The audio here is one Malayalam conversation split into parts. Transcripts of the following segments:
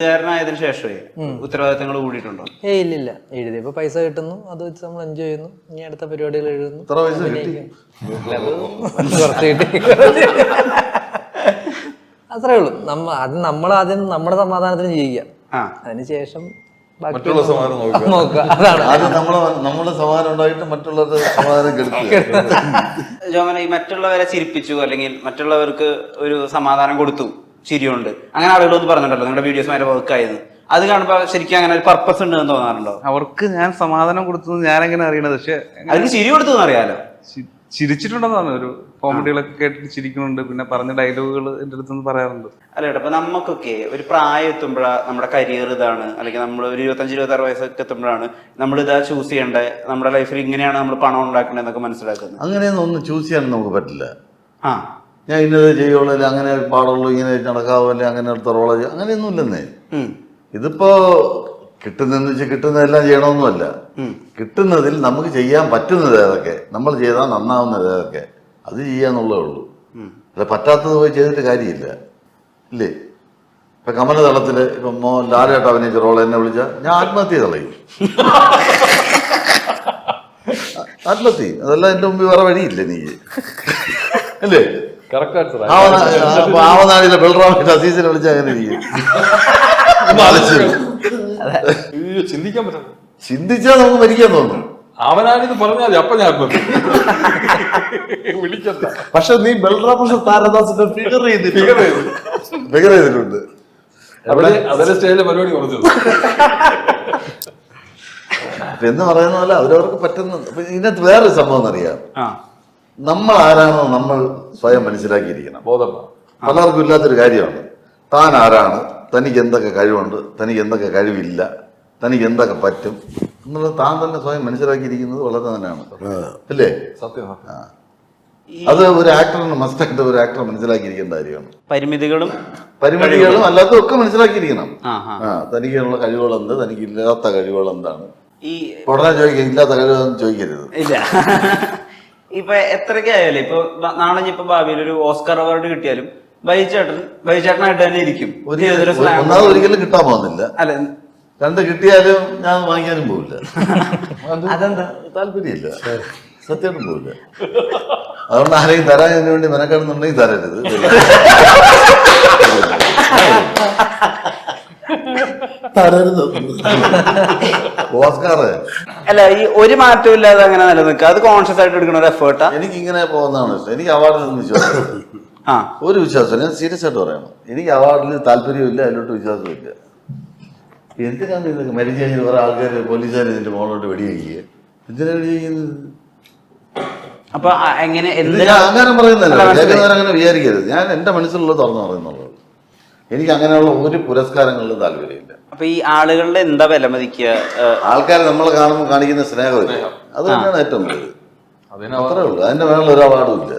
കാരനായതിനു ശേഷമേ ഉത്തരവാദിത്തങ്ങൾ കൂടിയിട്ടുണ്ടോ? ഇല്ലില്ല. എഴുതിയപ്പോ പൈസ കിട്ടുന്നു, അത് വെച്ച് നമ്മൾ എൻജോയ് ചെയ്യുന്നു. ഇനി അടുത്ത പരിപാടികൾ എഴുതുന്നു. അത്രേ ഉള്ളൂ. അത് നമ്മളാദ്യം നമ്മുടെ സമാധാനത്തിന് ചെയ്യുക, അതിനുശേഷം നോക്കുക. അതാണ് നമ്മുടെ സമാധാനം ഉണ്ടായിട്ട് മറ്റുള്ളവരുടെ സമാധാനം കെടുക്കുക. ജോമന, ഈ മറ്റുള്ളവരെ ചിരിപ്പിച്ചു അല്ലെങ്കിൽ മറ്റുള്ളവർക്ക് ഒരു സമാധാനം കൊടുത്തു ശരിയുണ്ട്, അങ്ങനെ ആളുകളൊന്നും പറഞ്ഞിട്ടുണ്ടല്ലോ നിങ്ങളുടെ വീഡിയോസ് ഭയങ്കര വർക്ക് ആയിരുന്നു. അത് കാണുമ്പോ ശരിക്കും അങ്ങനെ ഒരു പർപ്പസ് ഉണ്ട് എന്ന് തോന്നാറുണ്ടോ? അവർക്ക് ഞാൻ സമാധാനം കൊടുത്തു ഞാൻ എങ്ങനെ അറിയണത്? പക്ഷെ അതിന് ചിരി കൊടുത്തു അറിയാലോ. ചിരിച്ചിട്ടുണ്ടെന്നാണ് ഒരു കോമഡികളൊക്കെ കേട്ടിട്ട് ചിരിക്കുന്നുണ്ട്. പിന്നെ പറഞ്ഞ ഡയലോഗുകൾ എന്റെ അടുത്തൊന്നും പറയാറുണ്ട്. അല്ല കേട്ടോ, അപ്പൊ നമുക്കൊക്കെ ഒരു പ്രായം എത്തുമ്പോഴാണ് നമ്മുടെ കരിയർ ഇതാണ്, അല്ലെങ്കിൽ നമ്മൾ ഒരു 25-26 വയസ്സൊക്കെ എത്തുമ്പോഴാണ് നമ്മൾ ഇതാ ചൂസ് ചെയ്യേണ്ടത്, നമ്മുടെ ലൈഫിൽ ഇങ്ങനെയാണ് നമ്മൾ പണം ഉണ്ടാക്കേണ്ടത് എന്നൊക്കെ മനസ്സിലാക്കുന്നത്. അങ്ങനെയൊന്നും ഒന്നും ചൂസ് ചെയ്യാൻ നമുക്ക് പറ്റില്ല. ഞാൻ ഇന്നത് ചെയ്യുള്ളൂ, അല്ലെ അങ്ങനെ പാടുള്ളൂ, ഇങ്ങനെ നടക്കാവോ, അല്ലെ അങ്ങനെ അടുത്ത റോള് അങ്ങനെയൊന്നും ഇല്ലെന്നേ. ഇതിപ്പോ കിട്ടുന്നതെന്ന് വെച്ചാൽ കിട്ടുന്നതെല്ലാം ചെയ്യണമെന്നല്ല. കിട്ടുന്നതിൽ നമുക്ക് ചെയ്യാൻ പറ്റുന്നത് ഏതൊക്കെ, നമ്മൾ ചെയ്താൽ നന്നാവുന്നത് ഏതൊക്കെ, അത് ചെയ്യാന്നുള്ളേ ഉള്ളൂ. അല്ല പറ്റാത്തത് പോയി ചെയ്തിട്ട് കാര്യമില്ല, ഇല്ലേ? ഇപ്പൊ കമലതളത്തില് ഇപ്പൊ ലാലേട്ട് അഭിനയിച്ച റോൾ എന്നെ വിളിച്ചാൽ ഞാൻ ആത്മഹത്യ കളയും. ആത്മഹത്യ, അതെല്ലാം എന്റെ മുമ്പിൽ വേറെ വഴിയില്ല നീക്ക്, അല്ലേ? ആവനാടിലെ ബൽറാമിന്റെ അസീസിനെ വിളിച്ചാൽ അങ്ങനെ ഇരിക്കും. ചിന്തിക്കാൻ പറ്റും. ചിന്തിച്ചാൽ നമുക്ക് മരിക്കാൻ തോന്നും. അവനാണെന്ന് പറഞ്ഞാൽ അപ്പൊ ഞാൻ വിളിക്കണ്ട. പക്ഷെ നീ ബൽറാം താരദാസിന്റെ ഫിഗർ ചെയ്തിട്ടുണ്ട്. അതേ സ്റ്റേജിലെ പരിപാടി കുറച്ചത് എന്ന് പറയുന്ന പോലെ അവരവർക്ക് പറ്റുന്ന. ഇതിനകത്ത് വേറൊരു സംഭവം എന്നറിയാം, നമ്മൾ ആരാണോ നമ്മൾ സ്വയം മനസ്സിലാക്കിയിരിക്കണം. പലർക്കും ഇല്ലാത്തൊരു കാര്യമാണ് താൻ ആരാണ്, തനിക്ക് എന്തൊക്കെ കഴിവുണ്ട്, തനിക്ക് എന്തൊക്കെ കഴിവില്ല, തനിക്ക് എന്തൊക്കെ പറ്റും എന്നുള്ളത് താൻ തന്നെ സ്വയം മനസ്സിലാക്കിയിരിക്കുന്നത് വളരെ തന്നെയാണ്, അല്ലേ? സത്യം. അത് ഒരു ആക്ടറിന് മസ്റ്റായിട്ട് ഒരു ആക്ടർ മനസ്സിലാക്കിയിരിക്കേണ്ട കാര്യമാണ്. പരിമിതികളും അല്ലാത്തതും ഒക്കെ മനസ്സിലാക്കിയിരിക്കണം. തനിക്കുള്ള കഴിവുകൾ എന്ത്, തനിക്ക് ഇല്ലാത്ത കഴിവുകൾ എന്താണ്. ഈ ഉടനെ ചോദിക്കുക ഇല്ലാത്ത കഴിവെന്ന് ചോദിക്കരുത്. ഇല്ല, ഇപ്പൊ എത്രയ്ക്കായാലും ഇപ്പൊ നാളെ ഇപ്പൊ ഭാവിയിൽ ഒരു ഓസ്കാർ അവാർഡ് കിട്ടിയാലും ബൈചേട്ടനായിട്ട് തന്നെ ഇരിക്കും. ഒന്നാമത് ഒരിക്കലും കിട്ടാൻ പോകുന്നില്ല, അല്ല രണ്ട് കിട്ടിയാലും ഞാൻ വാങ്ങിക്കാനും പോവില്ല. അതെന്താ? താല്പര്യമില്ല, സത്യമായിട്ടും പോവില്ല. അതുകൊണ്ട് ആരെയും തരാൻ വേണ്ടി മെനക്കെടുന്നുണ്ടെങ്കിൽ തരരുത്. ഓസ്കാർ അല്ല, ഈ ഒരു മാറ്റവും ഇല്ലാതെ അങ്ങനെ നിലനിൽക്കുക, അത് കോൺഷ്യസ് ആയിട്ട് എടുക്കുന്ന ഒരു എഫേർട്ടാ. എനിക്ക് ഇങ്ങനെ പോകുന്നതാണ് ഇഷ്ടം. എനിക്ക് അവാർഡിലൊന്നും വിശ്വാസം ഒരു വിശ്വാസം, ഞാൻ സീരിയസ് ആയിട്ട് പറയണം. എനിക്ക് അവാർഡിൽ താല്പര്യമില്ല, അതിലോട്ട് വിശ്വാസവും ഇല്ല. എന്തിനാണ് ഇതൊക്കെ മരിച്ചു കഴിഞ്ഞാൽ കുറെ ആൾക്കാർ പോലീസുകാർ ഇതിന്റെ മോളോട്ട് വെടിവെക്കുക? എന്തിനാ വെടിവെക്കുന്നത്? അപ്പൊ എങ്ങനെ അങ്ങനെ പറയുന്നല്ലോ, അങ്ങനെ വിചാരിക്കരുത്. ഞാൻ എന്റെ മനസ്സിലുള്ളത് തുറന്നു പറയുന്നുള്ളൂ. എനിക്ക് അങ്ങനെയുള്ള ഒരു പുരസ്കാരങ്ങളിലും താല്പര്യമില്ല. അപ്പൊ ഈ ആളുകളുടെ എന്താ വിലമതിക്കുക? ആൾക്കാർ നമ്മളെ കാണുമ്പോൾ കാണിക്കുന്ന സ്നേഹമില്ല, അത് തന്നെയാണ് ഏറ്റവും വലുത്. അത്രേ ഉള്ളൂ, അതിന്റെ മേളിൽ ഒരു അവാർഡും ഇല്ല.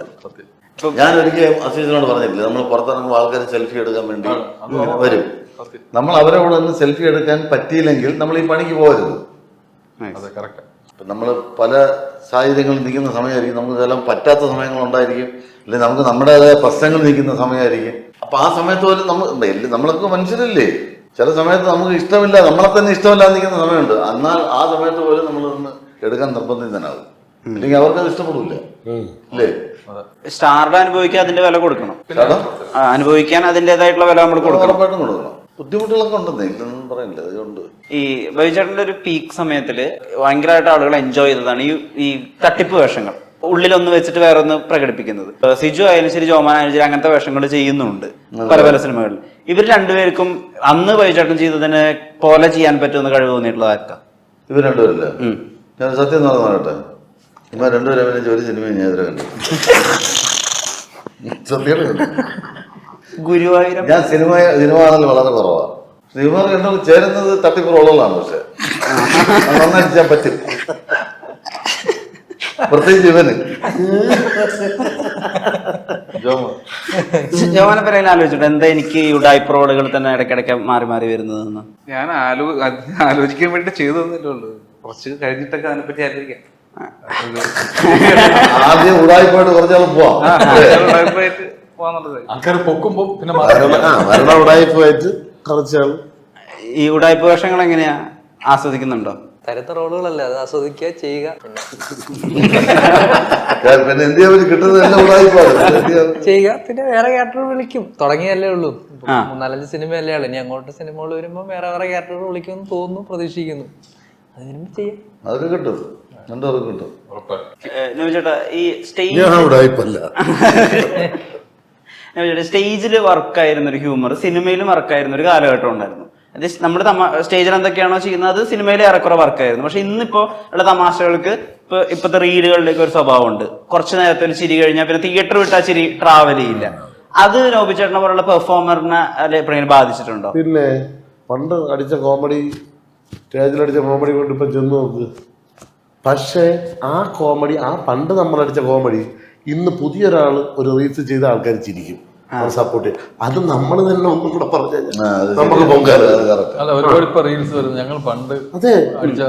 ഞാൻ ഒരിക്കലും അസീസിനോട് പറഞ്ഞിട്ടില്ല, നമ്മൾ പുറത്തിറങ്ങുമ്പോൾ ആൾക്കാർ സെൽഫി എടുക്കാൻ വേണ്ടി വരും. നമ്മൾ അവരെ കൂടെ ഒന്ന് സെൽഫി എടുക്കാൻ പറ്റിയില്ലെങ്കിൽ നമ്മൾ ഈ പണിക്ക് പോകരുത്. നമ്മൾ പല സാഹചര്യങ്ങളിൽ നിൽക്കുന്ന സമയമായിരിക്കും, നമുക്ക് ചിലപ്പോൾ പറ്റാത്ത സമയങ്ങളുണ്ടായിരിക്കും, അല്ലെങ്കിൽ നമുക്ക് നമ്മുടേതായ പ്രശ്നങ്ങൾ നിൽക്കുന്ന സമയമായിരിക്കും. അപ്പൊ ആ സമയത്ത് പോലും നമ്മളൊക്കെ മനുഷ്യരല്ലേ, ചില സമയത്ത് നമുക്ക് ഇഷ്ടമില്ല, നമ്മളെ തന്നെ ഇഷ്ടമില്ലാതെ നിൽക്കുന്ന സമയമുണ്ട്. എന്നാൽ ആ സമയത്ത് പോലും നമ്മളൊന്ന് എടുക്കാൻ നിർബന്ധിതനാകും, അല്ലെങ്കിൽ അവർക്കത് ഇഷ്ടപ്പെടില്ല, അല്ലേ? സ്റ്റാർഡ് അനുഭവിക്കാൻ അതിന്റെ വില കൊടുക്കണം, അനുഭവിക്കാൻ അതിൻ്റെതായിട്ടുള്ള വില നമ്മൾ കൊടുക്കണം, ഉറപ്പായിട്ടും കൊടുക്കണം. ബുദ്ധിമുട്ടുകളൊക്കെ ഉണ്ടെന്നേ, ഇല്ലെന്നും പറയില്ല. അതുകൊണ്ട് ഈ ബൈചേട്ടന്റെ ഒരു പീക്ക് സമയത്തില് ഭയങ്കരമായിട്ട് ആളുകൾ എൻജോയ് ചെയ്തതാണ് ഈ തട്ടിപ്പ് വേഷങ്ങൾ, ഉള്ളിലൊന്ന് വെച്ചിട്ട് വേറെ ഒന്ന് പ്രകടിപ്പിക്കുന്നത്. സിജു ആയാലും ശരി, ജോമാനായാലും ശരി, അങ്ങനത്തെ വേഷങ്ങൾ ചെയ്യുന്നുണ്ട് പല പല സിനിമകളിൽ. ഇവർ രണ്ടുപേർക്കും അന്ന് ബൈചേട്ടൻ ചെയ്തതിനെ പോലെ ചെയ്യാൻ പറ്റുമെന്ന് കഴിവ് തോന്നിയിട്ടുള്ളത് ആർക്കാ? ഇവർ രണ്ടുപേരല്ല. ഞാൻ സത്യം എന്ന് പറയട്ടെ, ഇവ രണ്ടുപേരും അഭിനയിച്ച ഒരു സിനിമയും ഞാൻ എതിരെ കണ്ടു. സത്യം, ഗുരുവായൂരം. ഞാൻ സിനിമ കാണൽ വളരെ കുറവാണ്. സിനിമ കണ്ടു ചേരുന്നത് തട്ടിപ്പുറമുള്ളതാണ്, പക്ഷെ നന്നായിട്ട് ചെയ്യാൻ പറ്റും, പ്രത്യേകിച്ച് ഇവന്. ജോമന പറയുന്ന ആലോചിച്ചിട്ട് എന്താ എനിക്ക് ഉഡായിപ്പ് റോളുകൾ തന്നെ ഇടയ്ക്കിടയ്ക്ക് മാറി മാറി വരുന്നതെന്ന് ഞാൻ ആലോചിക്കാൻ വേണ്ടി ചെയ്തു തന്നില്ലേ ഉള്ളൂ. കുറച്ച് കഴിഞ്ഞിട്ടൊക്കെ അതിനെപ്പറ്റി ആലോചിക്കാം. ആദ്യം ഉടായിപ്പായിട്ട് കുറച്ചാൾ പോവാം, ആൾക്കാർ പൊക്കുമ്പോ പിന്നെ ഉടായിപ്പായിട്ട് കുറച്ചാൾ ഈ ഉടായ്പ വേഷങ്ങൾ എങ്ങനെയാ, ആസ്വദിക്കുന്നുണ്ടോ? തരത്തെ റോളുകളല്ലേ, അത് ആസ്വദിക്കുക, ചെയ്യുക. പിന്നെ എന്ത് ചെയ്യാൻ കിട്ടുന്നത് എല്ലാം ഉടായിപ്പാണ്. ചെയ്യുക. പിന്നെ വേറെ ക്യാരക്ടർ വിളിക്കും, തുടങ്ങിയല്ലേ ഉള്ളൂ. 3-4 സിനിമയല്ലേ ഉള്ളൂ. ഇനി അങ്ങോട്ട് സിനിമകൾ വരുമ്പോൾ വേറെ ക്യാരക്ടർ വിളിക്കുമെന്ന് തോന്നുന്നു, പ്രതീക്ഷിക്കുന്നു. അത് വരുമ്പോൾ ചെയ്യാം. അതൊക്കെ കിട്ടും, രണ്ടുപേർക്ക് കിട്ടും. ചേട്ടാ ഈ സ്റ്റേജിൽ വർക്കായിരുന്ന ഒരു ഹ്യൂമർ സിനിമയിലും വർക്കായിരുന്ന ഒരു കാലഘട്ടം ഉണ്ടായിരുന്നു. അത് നമ്മുടെ സ്റ്റേജിൽ എന്തൊക്കെയാണോ ചെയ്യുന്നത് അത് സിനിമയിൽ ഏറെക്കുറെ വർക്കായിരുന്നു. പക്ഷെ ഇന്നിപ്പോ ഉള്ള തമാശകൾക്ക് ഇപ്പോഴത്തെ റീലുകളിലേക്ക് ഒരു സ്വഭാവമുണ്ട്. കുറച്ചു നേരത്തെ ഒരു ചിരി കഴിഞ്ഞാൽ പിന്നെ തിയേറ്റർ വിട്ടാൽ ചിരി ട്രാവൽ ചെയ്യില്ല. അത് നോബിച്ചേട്ടനെ പോലുള്ള പെർഫോമറിനെ എപ്പോഴെങ്കിലും ബാധിച്ചിട്ടുണ്ടോ? പിന്നെ പണ്ട് അടിച്ച കോമഡി, സ്റ്റേജിലടിച്ച കോമഡി കൊണ്ട് ഇപ്പൊ ചെന്ന് നോക്ക്. പക്ഷേ ആ കോമഡി, ആ പണ്ട് നമ്മളടിച്ച കോമഡി ഇന്ന് പുതിയൊരാള് ഒരു റീൽസ് ചെയ്ത ആൾക്കാർ ചിരിക്കും, സപ്പോർട്ട് ചെയ്യും. അത് നമ്മൾ തന്നെ ഒന്നും കൂടെ പറഞ്ഞു നമുക്ക് പൊങ്കാല. അല്ല, ഒരുപാട് ഇപ്പൊ റീൽസ് വരുന്നത്. ഞങ്ങൾ പണ്ട് അടിച്ച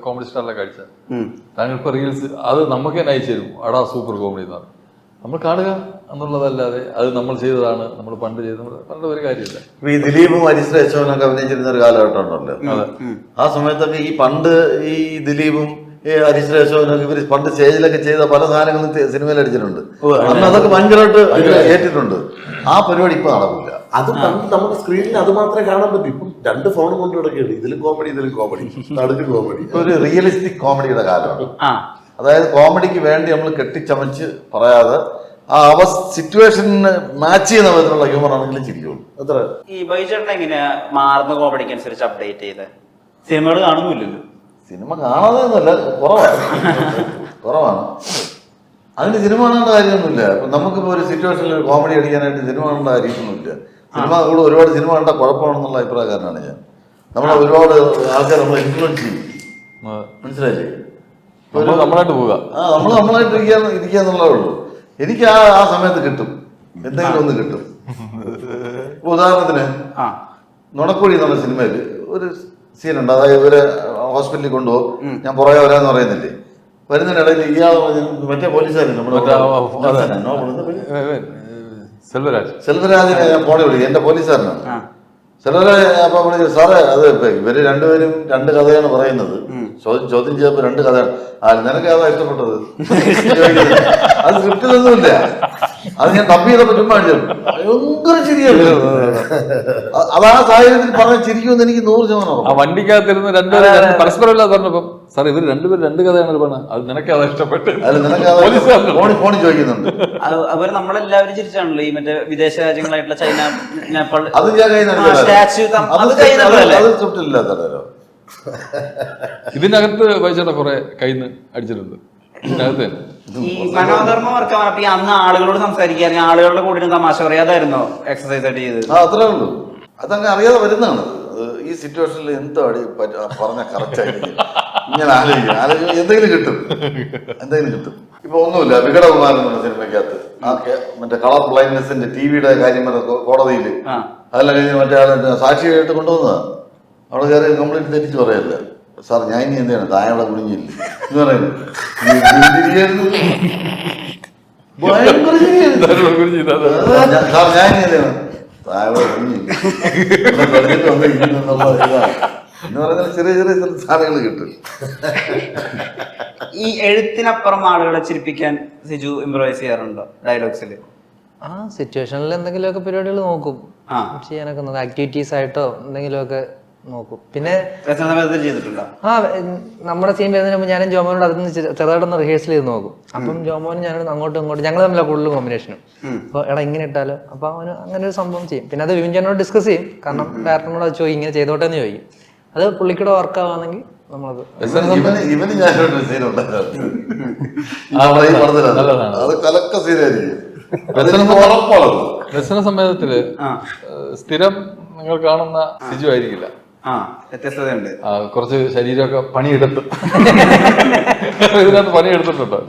കോമഡി സ്റ്റാറിലൊക്കെ അടിച്ച താങ്കൾ ഇപ്പൊ റീൽസ് അത് നമുക്ക് തന്നെ അയച്ചു തരും. അടാ സൂപ്പർ കോമഡി എന്ന് പറഞ്ഞു നമ്മൾ കാണുക എന്നുള്ളതല്ലാതെ അത് നമ്മൾ ചെയ്തതാണ്, നമ്മൾ പണ്ട് ചെയ്തത് പണ്ട് ഒരു കാര്യമില്ല. ഈ ദിലീപും ഹരീഷ് രേശവനൊക്കെ അഭിനയിച്ചിരുന്ന ഒരു കാലഘട്ടം ഉണ്ടല്ലോ. ആ സമയത്തൊക്കെ ഈ പണ്ട് ഈ ദിലീപും ഈ ഹരീഷ് രേശവനൊക്കെ ഇവര് പണ്ട് സ്റ്റേജിലൊക്കെ ചെയ്ത പല സാധനങ്ങളും സിനിമയിൽ അടിച്ചിട്ടുണ്ട്. അന്ന് അതൊക്കെ ഭയങ്കരമായിട്ട് കേട്ടിട്ടുണ്ട്. ആ പരിപാടി ഇപ്പൊ നടക്കില്ല. അത് പണ്ട് നമുക്ക് സ്ക്രീനിൽ അത് മാത്രമേ കാണാൻ പറ്റൂ. ഇപ്പം 2 ഫോണും കൊണ്ട് കിടക്കുകയാണ്. ഇതിലും കോമഡി, ഇതിലും കോമഡി, നടുക്ക് കോമഡി. ഒരു റിയലിസ്റ്റിക് കോമഡിയുടെ കാലമാണ്. അതായത് കോമഡിക്ക് വേണ്ടി നമ്മൾ കെട്ടിച്ചമച്ച് പറയാതെ ആ സിറ്റുവേഷന് മാച്ച് ചെയ്യുന്ന വിധത്തിലുള്ള ഹ്യൂമർ ആണെങ്കിലും ചിരിക്കുള്ളൂ. അത്ര. ഈ ബൈചേട്ടൻ എങ്ങനെയാ മാറുന്ന കോമഡിക്ക് അനുസരിച്ച് അപ്ഡേറ്റ് ചെയ്ത് സിനിമകൾ കാണുന്നില്ലല്ലോ? സിനിമ കാണാതെ ഒന്നുമല്ല, കുറവാണ്. അതിന് സിനിമ കാണേണ്ട കാര്യമൊന്നുമില്ല. ഇപ്പൊ നമുക്കിപ്പോ ഒരു സിറ്റുവേഷനിൽ ഒരു കോമഡി അടിക്കാനായിട്ട് സിനിമ കാണേണ്ട കാര്യമൊന്നുമില്ല. സിനിമ കൂടെ ഒരുപാട് സിനിമ കണ്ട കുഴപ്പമാണെന്നുള്ള അഭിപ്രായക്കാരനാണ് ഞാൻ. നമ്മളെ ഒരുപാട് ആൾക്കാർ നമ്മളെ ഇൻഫ്ലുവൻസ് ചെയ്യും, മനസ്സിലായില്ലേ? നമ്മളായിട്ട് പോവുക, നമ്മളായിട്ട് ഇരിക്കുക എന്നുള്ളതേ ഉള്ളൂ. എനിക്ക് ആ സമയത്ത് കിട്ടും, എന്തെങ്കിലും ഒന്ന് കിട്ടും. ഉദാഹരണത്തിന് നുണക്കുഴി എന്നുള്ള സിനിമയിൽ ഒരു സീനുണ്ട്. അതായത് ഇവരെ ഹോസ്പിറ്റലിൽ കൊണ്ടുപോകും, ഞാൻ പുറകെ വരാന്ന് പറയുന്നില്ലേ. വരുന്നതിനിടയിൽ ഇയാൾ മറ്റേ പോലീസുകാരൻ സെൽവരാജിനെ ഞാൻ ഫോണിൽ വിളിക്കും. എന്റെ പോലീസുകാരനാണ് സെൽവരാജ്. അപ്പൊ വിളിച്ചു, സാറേ അത് ഇവര് രണ്ടുപേരും 2 കഥയാണ് പറയുന്നത്. ചോദ്യം ചെയ്തപ്പോ 2 കഥയാണ്. നിനക്ക് ഏതാ ഇഷ്ടപ്പെട്ടത്? അത് സ്ക്രിപ്റ്റിലൊന്നുമില്ല, അത് ഞാൻ ഡബ് ചെയ്തപ്പോ ചുമ്മാ ഭയങ്കര ചിരിയാണ്. അത് ആ സാഹചര്യത്തിൽ പറഞ്ഞ ചിരിക്കുമെന്ന് എനിക്ക് 100% ആ വണ്ടിക്കകത്തിരുന്ന് രണ്ടുപേരും പരസ്പരം ഇല്ലാതെ പറഞ്ഞപ്പോ സാർ ഇവർ രണ്ടുപേരും 2 കഥയാണ് പറഞ്ഞത്. അത് നിനക്ക് അതാ ഇഷ്ടപ്പെട്ടത്? ഫോണിൽ ചോദിക്കുന്നുണ്ട്. അവർ നമ്മളെല്ലാവരും ചിരിച്ചാണല്ലോ ഈ മറ്റേ വിദേശ രാജ്യങ്ങളായിട്ടുള്ള ചൈന, നേപ്പാൾ. അത് ഞാൻ ഇതിനകത്ത് വായിച്ചേട്ടാ കുറെ കയ്യിൽ അടിച്ചിട്ടുണ്ട്. ഇതിനകത്ത് ഈ മനോധർമ്മം വർക്കാൻ പറഞ്ഞപ്പോ അന്ന് ആളുകളോട് സംസാരിക്കാൻ, ആളുകളുടെ കൂടെ തമാശ പറയാതായിരുന്നോ എക്സസൈസ് ആയിട്ട് ചെയ്തത്? അത്രേ ഉള്ളൂ. അതങ്ങ് അറിയാതെ വരുന്നതാണ്. ഈ സിറ്റുവേഷനിൽ എന്തോ അടി പറഞ്ഞ കറക്റ്റായിട്ട് ഇങ്ങനെ ആലോചിക്കും, എന്തെങ്കിലും കിട്ടും. ഇപ്പൊ ഒന്നുമില്ല, വികടകുമാരൻ എന്നുള്ള സിനിമയ്ക്കകത്ത് മറ്റേ കളർ ബ്ലൈൻഡ്നെസിന്റെ ടിവിയുടെ കാര്യം കോടതിയിൽ അതെല്ലാം കഴിഞ്ഞ് മറ്റേ ആളെ സാക്ഷിയായിട്ട് കൊണ്ടുവന്നതാണ്. അവിടെ കയറി കംപ്ലീറ്റ് തെറ്റിച്ച് പറയല്ല. സാർ ഞാൻ ഇനി എന്താണ് താഴെ കുടുങ്ങിയില്ല എന്ന് പറയുന്നത്. സാർ ഞാൻ ഇനി എന്താണ് താഴെ കുടുങ്ങിയില്ല എന്ന് പറയുന്ന ചെറിയ സാധനങ്ങൾ കിട്ടും. ഈ എഴുത്തിനപ്പുറം ആളുകളെ ചിരിപ്പിക്കാൻ സിജു ഇംപ്രവൈസ് ചെയ്യാറുണ്ടോ ഡയലോഗ്സിൽ? സിറ്റുവേഷനിൽ എന്തെങ്കിലുമൊക്കെ പരിപാടികൾ നോക്കും ചെയ്യാനൊക്കെ നോക്കും. ആക്ടിവിറ്റീസ് ആയിട്ടോ എന്തെങ്കിലുമൊക്കെ നോക്കും. പിന്നെ ചെയ്തിട്ടുണ്ടോ? നമ്മുടെ സീൻ വരുന്നതിന് മുമ്പ് ഞാനും ജോമോനോട് അതൊന്ന് ചെറുതായിട്ടൊന്ന് റിഹേഴ്സൽ ചെയ്ത് നോക്കും. അപ്പം ജോമോനും ഞാനും അങ്ങോട്ടും ഇങ്ങോട്ടും ഞങ്ങൾ തമ്മിലാണ് കൂടുതൽ കോമ്പിനേഷനും. അപ്പോൾ എടാ ഇങ്ങനെ ഇട്ടാലോ, അപ്പൊ അവന് അങ്ങനെ ഒരു സംഭവം ചെയ്യും. പിന്നെ അത് വിവിൻചാനോട് ഡിസ്കസ് ചെയ്യും. കാരണം ഡയറക്ടറിനോട് അത് ചോദിക്കും, ഇങ്ങനെ ചെയ്തോട്ടെ എന്ന് ചോദിക്കും. അത് പുള്ളിക്കൂടെ വർക്ക് ആവാണെങ്കിൽ നമ്മളത്. ഇവന് ഞാനൊരു സീൻ ഉണ്ടായിരുന്നു, അത് കലക്ക സീനായിരിക്കും. ദർശന സമയത്തില് സ്ഥിരം നിങ്ങൾ കാണുന്ന സിജു ആയിരിക്കില്ല. വ്യത്യസ്തതയുണ്ട്. കുറച്ച് ശരീരമൊക്കെ പണിയെടുത്ത് ഇതിനകത്ത് പണിയെടുത്തിട്ടുണ്ടോ?